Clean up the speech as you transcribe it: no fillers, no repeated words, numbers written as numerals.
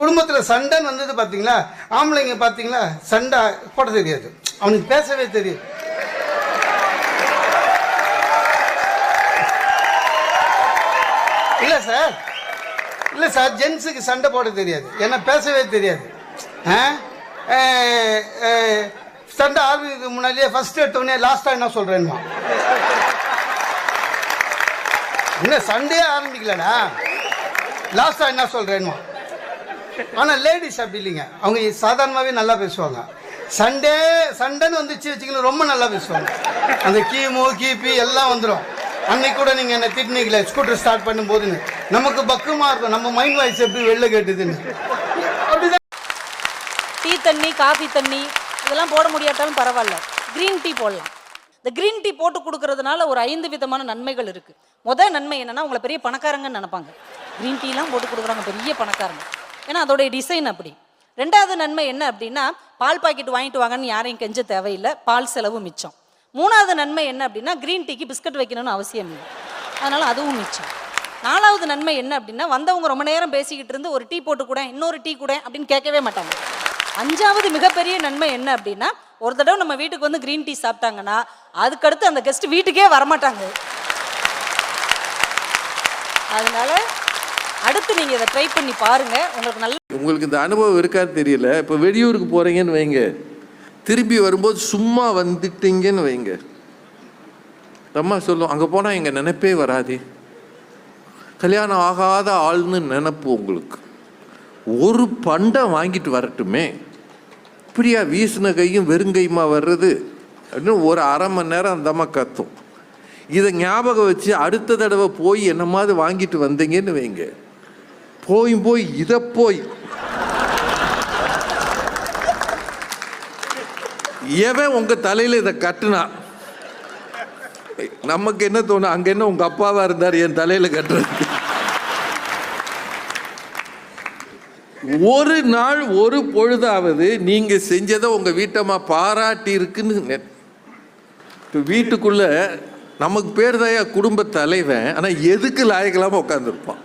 குடும்பத்தில் சண்டைன்னு வந்தது பார்த்தீங்களா, ஆம்பளைங்க பார்த்தீங்களா சண்டை போட தெரியாது, அவனுக்கு பேசவே தெரியும். இல்லை சார் ஜென்ஸுக்கு சண்டை போட தெரியாது, ஏன்னா பேசவே தெரியாது. சண்டை ஆரம்பிக்கு முன்னாடியே ஃபர்ஸ்ட் எடுத்தோடனே லாஸ்ட்டாக என்ன சொல்கிறேன்னா, இன்னும் சண்டையே ஆரம்பிக்கலடா லாஸ்ட்டாக என்ன சொல்கிறேன்னா. ஆனால் லேடிஸ் அப்படி இல்லைங்க, அவங்க சாதாரணமாகவே நல்லா பேசுவாங்க. சண்டைன்னு வந்துச்சு வச்சுக்கணும், ரொம்ப நல்லா பேசுவாங்க. அந்த கீமு கீபி எல்லாம் வந்துடும். அன்னைக்கு கூட நீங்கள் என்ன திட்டினீங்களே ஸ்கூட்டர் ஸ்டார்ட் பண்ணும்போதுன்னு, நமக்கு பக்கமாக இருக்கும், நம்ம மைண்ட் வாய்ஸ் எப்படி வெளில கேட்டுதுன்னு. அப்படிதான் டீ தண்ணி காஃபி தண்ணி இதெல்லாம் போட முடியாட்டாலும் பரவாயில்ல, க்ரீன் டீ போடலாம். இந்த க்ரீன் டீ போட்டு கொடுக்கறதுனால ஒரு 5 விதமான நன்மைகள் இருக்குது. முதல் நன்மை என்னென்னா, உங்களை பெரிய பணக்காரங்கன்னு நினைப்பாங்க. க்ரீன் டீலாம் போட்டு கொடுக்குறாங்க பெரிய பணக்காரங்க, ஏன்னா அதோடைய டிசைன் அப்படி. ரெண்டாவது நன்மை என்ன அப்படின்னா, பால் பாக்கெட் வாங்கிட்டு வாங்கன்னு யாரையும் கெஞ்ச தேவையில்லை, பால் செலவு மிச்சம். மூணாவது நன்மை என்ன அப்படின்னா, க்ரீன் டீக்கு பிஸ்கட் வைக்கணும்னு அவசியம் இல்லை, அதனால் அதுவும் மிச்சம். நாலாவது நன்மை என்ன அப்படின்னா, வந்தவங்க ரொம்ப நேரம் பேசிக்கிட்டு இருந்து ஒரு டீ போட்டு கூட இன்னொரு டீ கூட அப்படின்னு கேட்கவே மாட்டாங்க. அஞ்சாவது மிகப்பெரிய நன்மை என்ன அப்படின்னா, ஒரு தடவை நம்ம வீட்டுக்கு வந்து க்ரீன் டீ சாப்பிட்டாங்கன்னா அதுக்கடுத்து அந்த கெஸ்ட் வீட்டுக்கே வரமாட்டாங்க. அதனால அடுத்து நீங்கள் இதை ட்ரை பண்ணி பாருங்க, உங்களுக்கு நல்ல. உங்களுக்கு இந்த அனுபவம் இருக்கான்னு தெரியல. இப்போ வெளியூருக்கு போகிறீங்கன்னு வைங்க, திரும்பி வரும்போது சும்மா வந்துட்டீங்கன்னு வைங்க, அம்மா சொல்லும் அங்கே போனால் எங்கள் நினைப்பே வராது, கல்யாணம் ஆகாத ஆள்னு நினைப்பு உங்களுக்கு. ஒரு பண்டம் வாங்கிட்டு வரட்டுமே, இப்படியா வீசின கையும் வெறுங்கையுமா வர்றது அப்படின்னு ஒரு அரை மணி நேரம் அந்த அம்மா கத்தும். இதை ஞாபகம் வச்சு அடுத்த தடவை போய் என்னமாவது வாங்கிட்டு வந்தீங்கன்னு வைங்க, போய் இதை போய் எவன் உங்க தலையில இதை கட்டுனா, நமக்கு என்ன தோணும், அங்க என்ன உங்க அப்பாவா இருந்தார் என் தலையில கட்டுறது. ஒரு நாள் ஒரு பொழுதாவது நீங்க செஞ்சதை உங்க வீட்டம்மா பாராட்டி இருக்குன்னு. வீட்டுக்குள்ள நமக்கு பேர் தான் குடும்ப தலைவன், ஆனா எதுக்கு லாயக்கலாம உட்காந்துருப்பான்.